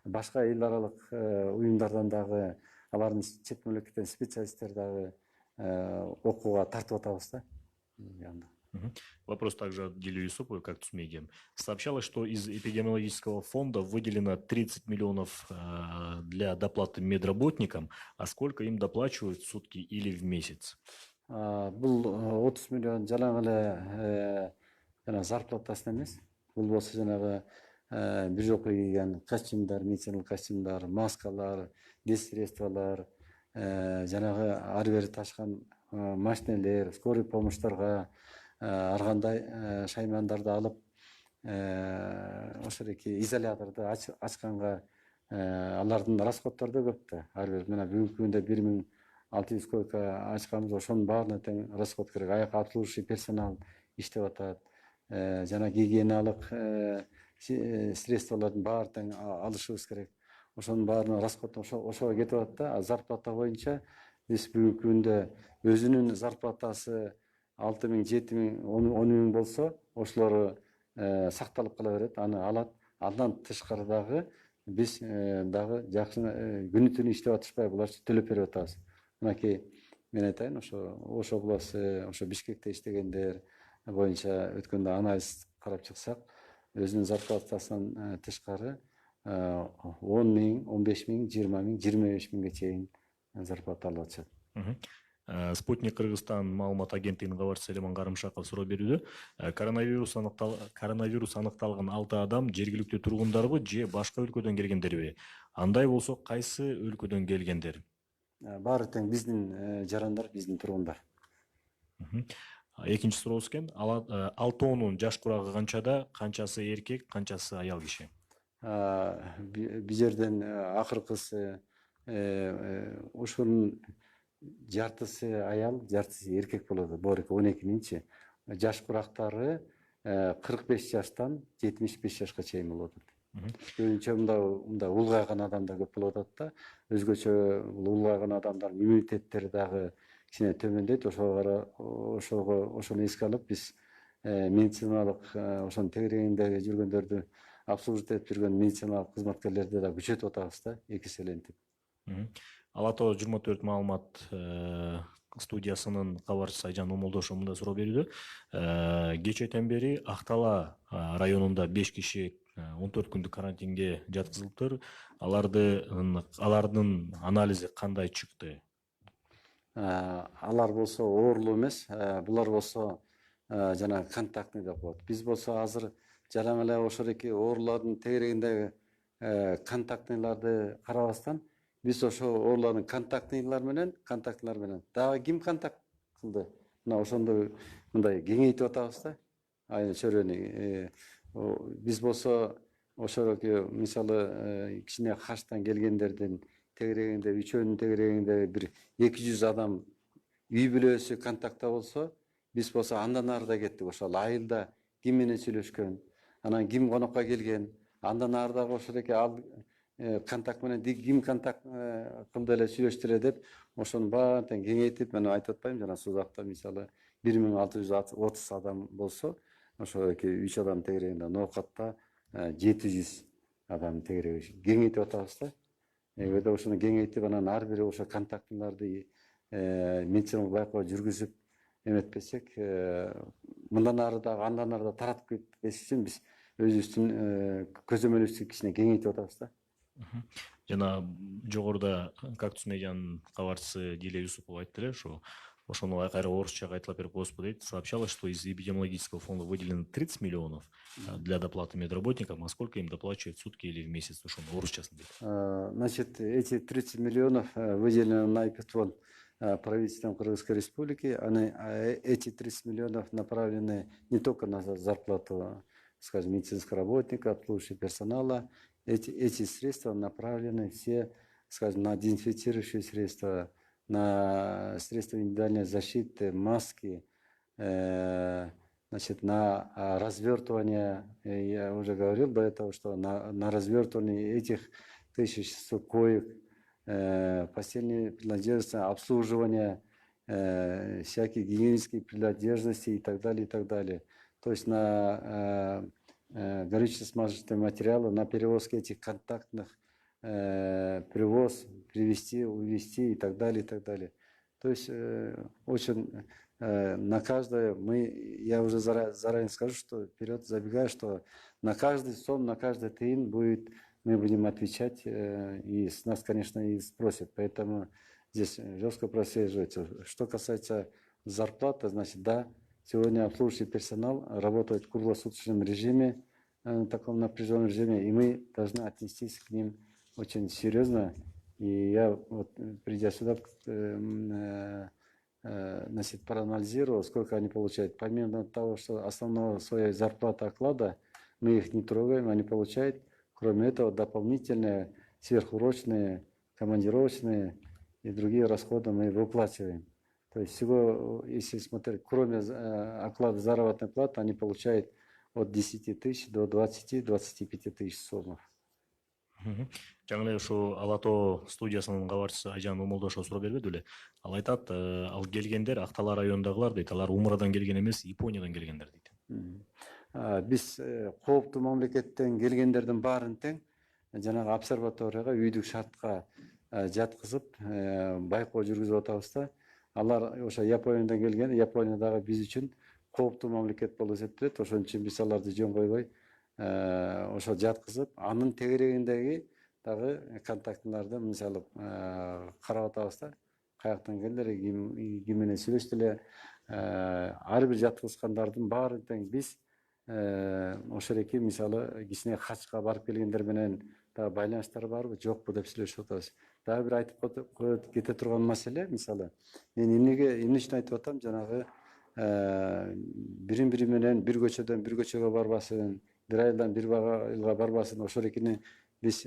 Башка эл аралык уюмдардан дагы алардын чет мамлекеттен специалисттер дагы окууга тартып атабыз да. Вопрос также от Дили Юсуповой, Cactus Media. Сообщалось, что из эпидемиологического фонда выделено 30 миллионов для доплаты медработникам, а сколько им доплачивают в сутки или в месяц? Бул 30 миллион жалаң эле жана зарплатасын эмес. Бул болсо жанагы бир жолку кийген костюмдар, медициналык костюмдар, маскалар, дес средстволор, жанагы ар бери ташкан машинелер, скорый помощьторго ар кандай шаймандарды алып ошондойки изоляторду ачканга алардын расходдору да көп да. Ар бир мына бүгүнкү күндө 1600 койка ачканбыз, ошонун баарына тең расход керек. Аяк обслуживающий персонал иштеп атат. Жана гигиеналык средстволордун баарын тең алышыбыз керек. Ошонун баарына расход ошого кетип атат да. Зарплата боюнча биз бүгүнкү күндө өзүнүн зарплатасы 6000, 7000, 10000 болсо, ошолору сакталып кала берет, аны алат. Андан тышкары дагы биз дагы жакшы күнү түнү иштеп атышпай буларчы төлөп берип атабыз. Мынакей мен айтайын, ошо областы, ошо Бишкекте иштегендер боюнча өткөндө анализ карап чыксак, өзүнүн зарплатасынан тышкары 10.000, 15.000, 20.000, 25.000 чейин зарплата алып атышат. Спутник Кыргызстан маалымат агенттигинин кабарчысы Селиман Карымшаков суроо берүүдө. Коронавирус аныкталган 6 адам жергиликтүү тургундарбы же башка өлкөдөн келгендерби? Андай болсо кайсы өлкөдөн келгендер? Баары тең биздин жарандар, биздин тургундар. Экинчи сурообуз экен. Алтоонун жаш курагы канчада, канчасы эркек, канчасы аял киши? Бул жерден акыркысы ошонун жартысы аял, жартысы эркек болот. Боорукка 12-нчи. Жаш курактары 45 жаштан 75 жашка чейин болот. Көбүнчө мында улгайган адамдар көп болуп атат да. Өзгөчө улгайган адамдардын иммунитеттери дагы кичине төмөндөйт. Ошону эске алып биз медициналык ошонун тегерегиндеги жүргөндөрдү обслуживать этип жүргөн медициналык кызматкерлерди да күчөтүп атабыз да, экиселентип. Ала Тоо 24 маалымат студиясынын кабарчысы Айжан Омолдошов мындай суроо берүүдө. Кечээден бери Актала районунда 5 киши 14 күндүк карантинге жаткызылыптыр. Алардын анализи кандай чыкты? Алар болсо оорулуу эмес, булар болсо жана контактный деп коет. Биз болсо азыр жалаң эле ошодоки оорулардын тегерегиндеги контактныйларды карабастан биз ошо оорулардын контактныйлар менен дагы ким контакт кылды? Мына ошондой мындай кеңейтип атабыз да. Айна чөйрөнү биз болсо ошодоки мисалы кичине Хаштан келгендердин тегерегинде, үчөөнүн тегерегинде бир 200 адам үй бүлөсү контактта болсо, биз болсо андан арыда кеттик. Ошол айылда ким менен сүйлөшкөн, анан ким конокко келген, андан арыдагы ошодоки ал контакт менен ким контакт кылды эле сүйлөштү эле деп, ошонун баарын тең кеңейтип, мен айтып атпайм, жана Сузакта мисалы 1630 адам болсо, ошодоки 3 адам тегерегинде, Ноокатта 700 адам тегереги кеңейтип атабыз да. Эгерде ошону кеңейтип, анан ар бир ошо контактыларды медициналык байкоо жүргүзүп эметпесек, мындан ары дагы андан ары таратып кетпеш үчүн биз өзүбүздүн көзөмөлүбүздү кичине кеңейтип атабыз да. Жана жогоруда Cactus Media'нын кабарчысы Дилия Юсупова айтты эле, ошону кайра орусча кайталап берип коесузбу дейт. Сообщалось, что из эпидемиологического фонда выделено 30 миллионов для доплаты медработникам, а сколько им доплачивают в сутки или в месяц? Ошону орусчасын дейт. Значит, эти 30 миллионов выделены на эпидфонд правительством Кыргызской Республики. Эти 30 миллионов направлены не только на зарплату, скажем, медицинского работника, обслуживающего персонала. Эти средства направлены все, скажем, на дезинфицирующие средства, на средства индивидуальной защиты, маски, значит, на развертывание, я уже говорил до этого, что на развертывание этих 1600 коек, постельные принадлежности, обслуживание всякие гигиенические принадлежности и так далее, и так далее. То есть на горюче-смазочные материалы, на перевозке этих контактных, привоз, привезти, увезти и так далее, и так далее. То есть очень на каждое, я уже заранее скажу, что вперед забегаю, что на каждый сом, на каждый тыин мы будем отвечать, и с нас, конечно, и спросят. Поэтому здесь жестко прослеживается. Что касается зарплаты, значит, да, сегодня обслуживающий персонал работает в круглосуточном режиме, в таком напряженном режиме, и мы должны отнестись к ним очень серьезно. И я, вот, придя сюда, значит, проанализировал, сколько они получают. Помимо того, что основного своей зарплаты, оклада, мы их не трогаем, они получают. Кроме этого, дополнительные, сверхурочные, командировочные и другие расходы мы выплачиваем. То есть всего, если смотреть, кроме оклада заработной платы, они получают от 10 тысяч до 20-25 тысяч сомов. Жаңы эле ушу Ала Тоо студиясынын кабарчысы Айжан Момолдошова суроо бербеди беле? Ал айтат, ал келгендер Актала районундагылар дейт, алар Умрадан келген эмес, Япониядан келгендер дейт. Биз кооптуу мамлекеттен келгендердин баарын тең жанагы обсерваторияга үйдүк шартка жаткызып байкоо жүргүзүп атабыз да. Алар ошо Япониядан келген, Япониядагы биз үчүн кооптуу мамлекет болуп эсептелет. Ошон үчүн биз аларды жөн койбой ошо жаткызып, анын тегерегиндеги дагы контактыларды мисалы карап атабыз да. Каяктан келдилер, ким менен сүйлөштү эле. Ар бир жаткызгандардын баарын тең биз ошол эки мисалы кичине хачка барып келгендер менен дагы байланыштар барбы, жокпу деп сүйлөшүп атабыз. Дагы бир айтып коюп кете турган маселе, мисалы мен эмне үчүн айтып атам, жанагы бири менен бир көчөдөн бир көчөгө барбасын, бир айылдан бир айылга барбасын, ошол экини биз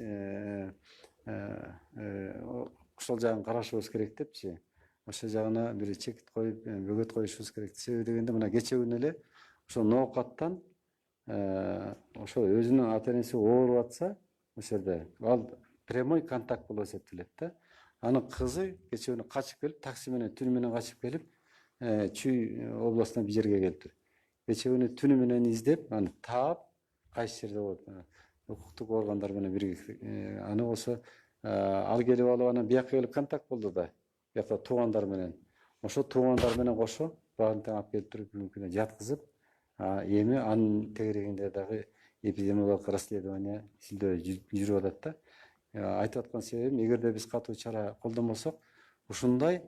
ошол жагын карашыбыз керек депчи. Ошол жагына бир чекит коюп, бөгөт коюшубуз керек. Себеби дегенде мына кече күнү эле ошо ноокаттан ошо өзүнүн ата энеси ооруп атса, ошол жерде ал прямой контакт болуп эсептелет да. Анын кызы кече күнү качып келип, такси менен түнү менен качып келип, Чүй областына бир жерге келиптир. Кече күнү түнү менен издеп, аны таап, кайсы жерде болот, укуктук органдар менен бирге аны болсо ал келип алып анан бияка келип контакт болду да. Бияка туугандар менен. Ошо туугандар менен кошо баарын тең алып келип туруп бүгүнкү күнү жаткызып, эми анын тегерегинде дагы эпидемиологиялык расследование изилдөө жүрүп атат да. Айтып аткан себебим, эгерде биз катуу чара колдонбосок, ушундай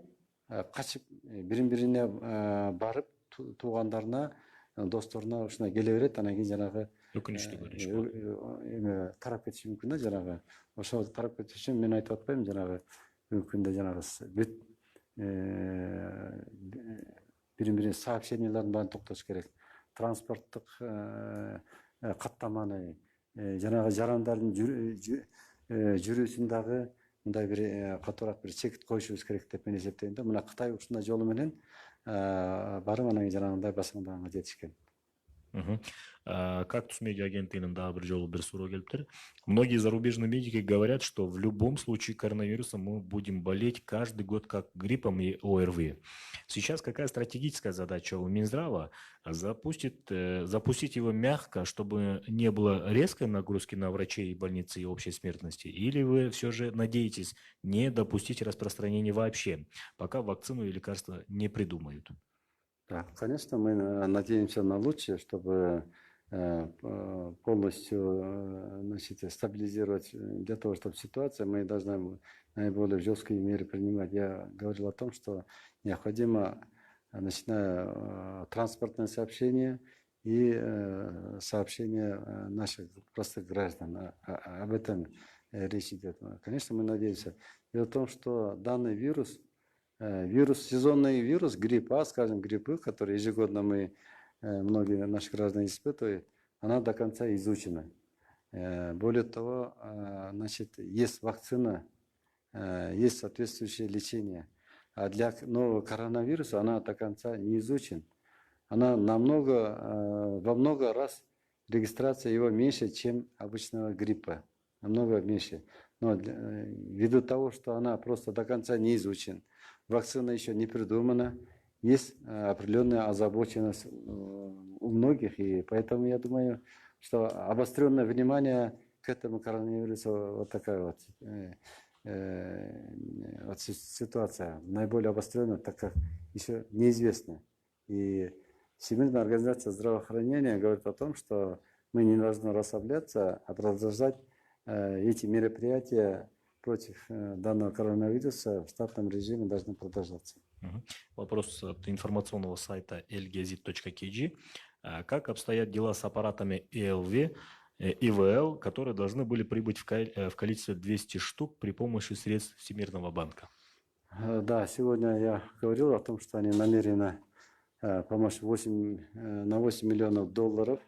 качып бирине барып туугандарына, досторуна ушундай келе берет, анан кийин жанагы Өкүнүчтүү көрүнүш. тарап кетиши мүмкүн да жанагы. Ошол тарап кетиш үчүн мен айтып атпайм, жанагы бүгүнкү күндө жанагы бүт бири сообщениялардын баарын токтотуш керек. Транспорттук каттаманы, жанагы жарандардын жүрүүсүн дагы мындай бир катуураак бир чекит коюшубуз керек деп мен эсептейм да. Мына Кытай ушундай жолу менен барып анан жанагындай басымдыганга жетишкен. Кактус медиа агенттигинин дагы бир жолу бир суроо келиптир. Многие зарубежные медики говорят, что в любом случае коронавируса мы будем болеть каждый год как гриппом и ОРВИ. Сейчас какая стратегическая задача у Минздрава? Запустить его мягко, чтобы не было резкой нагрузки на врачей, больницы и общей смертности? Или вы все же надеетесь не допустить распространения вообще, пока вакцину и лекарства не придумают? Да, конечно, мы надеемся на лучшее, чтобы полностью, значит, стабилизировать. Для того, чтобы ситуация, мы должны наиболее жесткие меры принимать. Я говорил о том, что необходимо, начиная транспортное сообщение и сообщение наших простых граждан. Об этом речь идет. Конечно, мы надеемся. Дело в том, что данный вирус, сезонный вирус, грипп А, скажем, грипп, который ежегодно многие наши граждане испытывают, она до конца изучена. Более того, значит, есть вакцина, есть соответствующее лечение. А для нового коронавируса она до конца не изучена. Она во много раз регистрация его меньше, чем обычного гриппа. намного меньше. Но ввиду того, что она просто до конца не изучена, вакцина еще не придумана, есть определенная озабоченность у многих, и поэтому я думаю, что обостренное внимание к этому коронавирусу вот такая вот ситуация, наиболее обостренная, так как еще неизвестна. И Всемирная организация здравоохранения говорит о том, что мы не должны расслабляться, а продолжать эти мероприятия против данного коронавируса в штатном режиме должны продолжаться. Вопрос от информационного сайта elgazit.kg. Как обстоят дела с аппаратами ИЛВ, ИВЛ, которые должны были прибыть в количестве 200 штук при помощи средств Всемирного банка? Да, сегодня я говорил о том, что они намерены помочь на 8 миллионов долларов.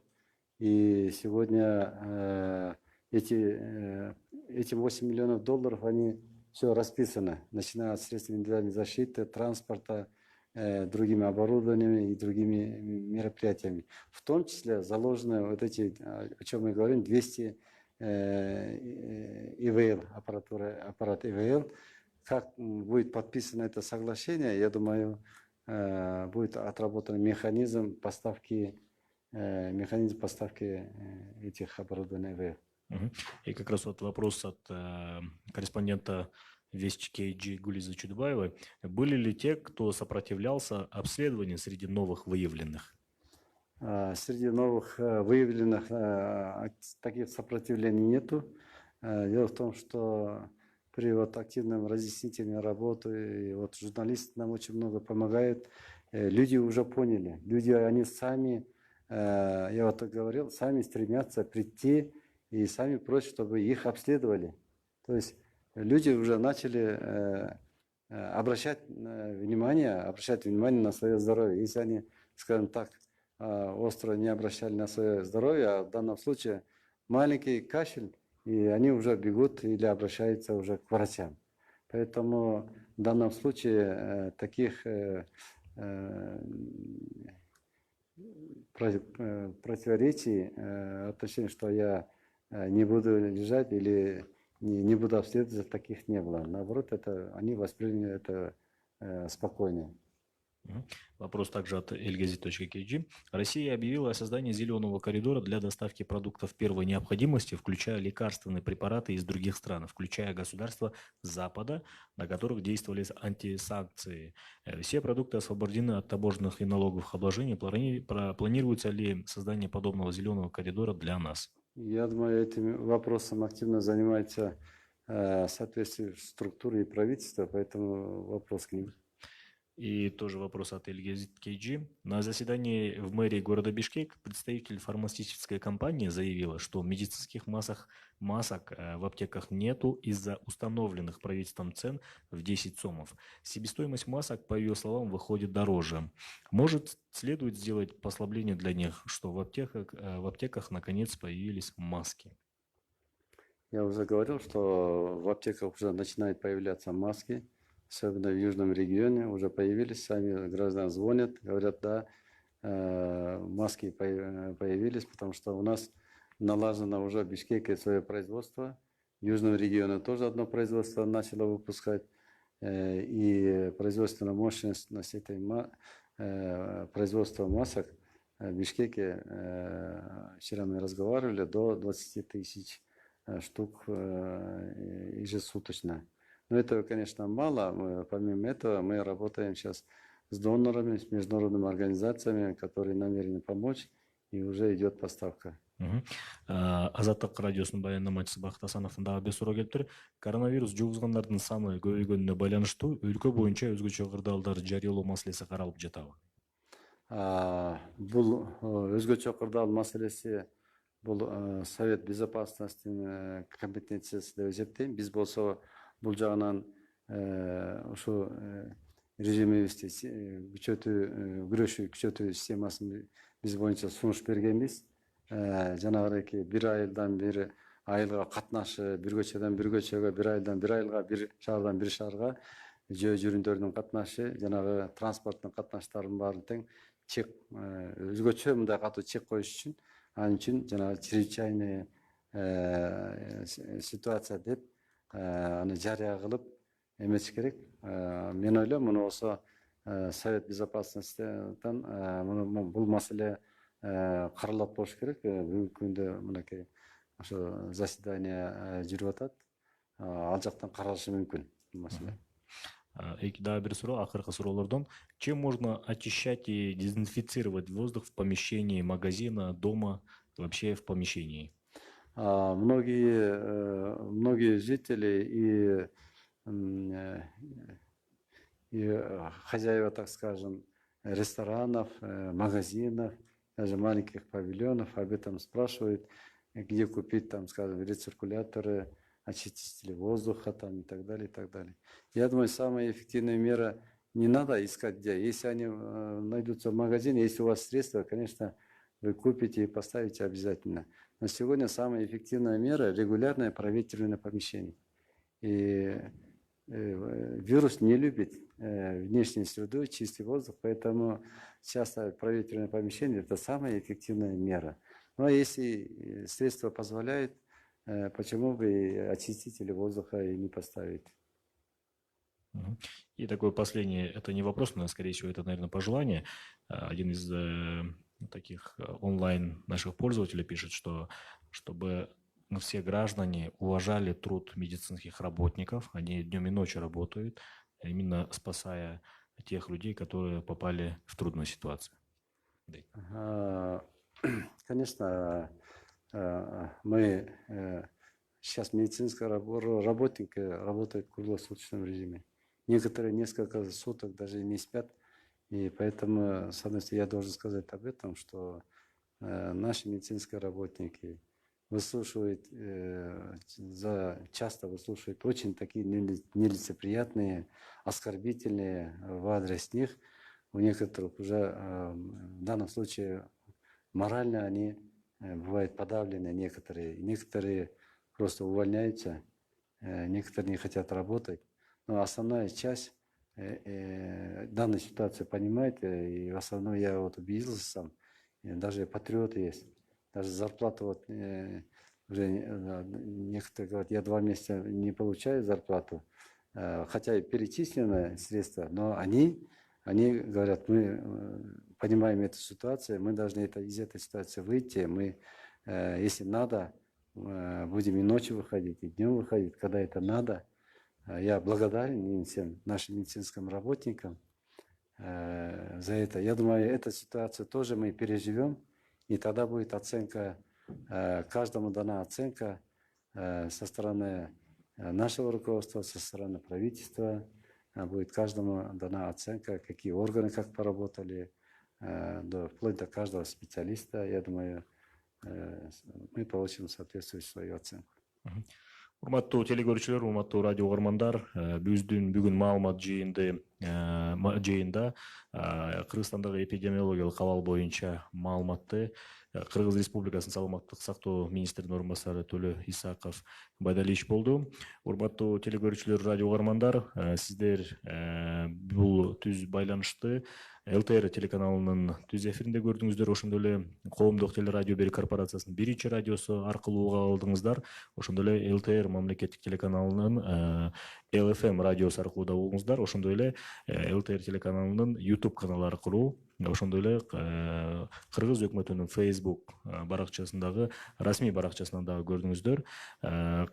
И сегодня эти 8 миллионов долларов, они все расписаны, начиная от средств индивидуальной защиты, транспорта, другими оборудованиями и другими мероприятиями. В том числе заложены вот эти, о чем мы говорим, 200 ИВЛ, аппарат ИВЛ. Как будет подписано это соглашение, я думаю, будет отработан механизм поставки этих оборудований ИВЛ. И как раз вот вопрос от корреспондента Вести KG Гулиза Чудбаевой. Были ли те, кто сопротивлялся обследованию среди новых выявленных? Среди новых выявленных таких сопротивлений нету. Дело в том, что при активном разъяснительной работе, и журналисты нам очень много помогают. Люди уже поняли. Люди, они сами, я говорил, сами стремятся прийти и сами просят, чтобы их обследовали. То есть люди уже начали обращать внимание на свое здоровье. Если они, скажем так, остро не обращали на свое здоровье, а в данном случае маленький кашель, и они уже бегут или обращаются уже к врачам. Поэтому в данном случае таких противоречий, точнее, что я не буду лежать или не буду обследовать, таких не было. Наоборот, они восприняли это спокойно. Вопрос также от elgazit.kg. Россия объявила о создании зеленого коридора для доставки продуктов первой необходимости, включая лекарственные препараты из других стран, включая государства Запада, на которых действовали антисанкции. Все продукты освобождены от таможенных и налоговых обложений. Планируется ли создание подобного зеленого коридора для нас? Я думаю, этим вопросом активно занимается соответствующая структура и правительство, поэтому вопрос к ним. И тоже вопрос от Elgazit KG. На заседании в мэрии города Бишкек представитель фармацевтической компании заявила, что медицинских масок в аптеках нету из-за установленных правительством цен в 10 сомов. Себестоимость масок, по ее словам, выходит дороже. Может, следует сделать послабление для них, что в аптеках наконец появились маски? Я уже говорил, что в аптеках уже начинают появляться маски. Особенно в южном регионе уже появились, сами граждане звонят, говорят, да, маски появились, потому что у нас налажено уже в Бишкеке свое производство. В южном регионе тоже одно производство начало выпускать. И производственная мощность производства масок в Бишкеке, вчера мы разговаривали, до 20 тысяч штук ежесуточно. Но этого, конечно, мало. Помимо этого, мы работаем сейчас с донорами, с международными организациями, которые намерены помочь, и уже идет поставка. Азаттык радиосунун баяндамачысы Бакыт Асановдун дагы бир суроо келип тур. Коронавирус жугузгандардын саны көбөйгөнүнө байланыштуу өлкө боюнча өзгөчө кырдаалдар жарыялоо маселеси каралып жатабы? Бул өзгөчө кырдаал маселеси бул Совет Безопасностьтин компетенциясы деп эсептейм. Биз болсо бул жагынан ушу режимибизди күрөшүү күчөтүү системасын биз боюнча сунуш бергенбиз. Жанагы бир айылдан бир айылга катнашы, бир көчөдөн бир көчөгө, бир айылдан бир айылга, бир шаардан бир шаарга жөө жүрүндөрдүн катнашы, жанагы транспорттун катнаштарынын баарын тең чек өзгөчө мындай катуу чек коюш үчүн, ал үчүн жанагы чрезвычайный ситуация деп аны жарыя кылып эмес керек. Мен ойлойм, муну осы Совет Безопасностьтан бул маселе каралат болуш керек. Бүгүнкү күндө мынакей ошо заседание жүрүп атат. Ал жактан каралышы мүмкүн бул маселе. Дагы бир суроо, акыркы суроолордон. Чем можно очищать и дезинфицировать воздух в помещении магазина, дома, вообще в помещении? Многие жители и хозяева, так скажем, ресторанов, магазинов, даже маленьких павильонов об этом спрашивают, где купить, там, скажем, рециркуляторы, очистители воздуха там, и так далее, и так далее. Я думаю, самая эффективная мера, не надо искать где. Если они найдутся в магазине, если у вас средства, конечно, вы купите и поставите обязательно. Но сегодня самая эффективная мера – регулярное проветривание помещений. И вирус не любит внешнюю среду, чистый воздух, поэтому часто проветривание помещений – это самая эффективная мера. Ну а если средства позволяют, почему бы очистители воздуха и не поставить? И такое последнее, это не вопрос, но, скорее всего, это, наверное, пожелание. Один из таких онлайн наших пользователей пишет, что чтобы все граждане уважали труд медицинских работников, они днем и ночью работают, именно спасая тех людей, которые попали в трудную ситуацию. Конечно, мы сейчас медицинские работники работают в круглосуточном режиме. Некоторые несколько суток даже не спят. И поэтому, с одной стороны, я должен сказать об этом, что наши медицинские работники выслушивают, часто выслушивают очень такие нелицеприятные, оскорбительные в адрес них. У некоторых уже в данном случае морально они бывают подавлены, некоторые просто увольняются, некоторые не хотят работать. Но основная часть данной ситуации понимает, и в основном я вот убедился сам, даже патриоты есть, даже зарплату вот уже некоторые говорят, я 2 месяца не получаю зарплату, хотя и перечислены средства, но они говорят, мы понимаем эту ситуацию, мы должны из этой ситуации выйти, мы, если надо, будем и ночью выходить, и днем выходить, когда это надо. Я благодарен всем нашим медицинским работникам за это. Я думаю, эту ситуацию тоже мы переживем, и тогда будет оценка, каждому дана оценка со стороны нашего руководства, со стороны правительства, будет каждому дана оценка, какие органы как поработали, вплоть до каждого специалиста. Я думаю, мы получим соответствующую свою оценку. Урматтуу телегөрүүчүлөр, урматтуу радио угармандар, биздин бүгүн маалымат жыйында Кыргызстандагы эпидемиологиялык абал боюнча маалыматты Кыргыз Республикасынын саламаттык сактоо министринин орун басары Төлө Исаков Байдалиевич болду. Урматтуу телегөрүүчүлөр, радио угармандар, сиздер бул түз байланышты ЛТР телеканалынын түз эфиринде көрдүңүздөр, ошондой эле коомдук телерадио бери корпорациясынын 1 радиосу аркылуу уга алдыңыздар, ошондой эле ЛТР мамлекеттик телеканалынын ЛФМ радиосу аркылуу да угуңуздар, ошондой эле ЛТР телеканалынын YouTube каналы аркылуу, ошондой эле Кыргыз өкмөтүнүн Facebook баракчасындагы расмий баракчасынан дагы көрдүңүздөр.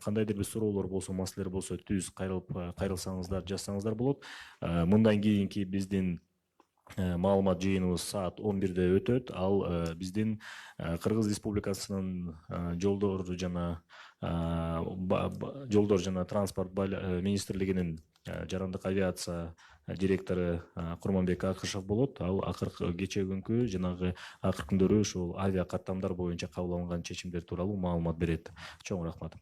Кандайдыр бир суроолор болсо, маселелер болсо, түз кайрылсаңыздар, жазсаңыздар болот. Мындан кийинки биздин маалымат жыйыныбыз саат 11-де өтөт. Ал биздин Кыргыз Республикасынын жолдор жана транспорт министрлигинин жарандык авиация директору Курманбек Акышев болот. Ал кечээ күнкү жанагы акыркы күндөрү ушул авиа каттамдар боюнча кабыл алынган чечимдер тууралуу маалымат берет. Чоң рахмат.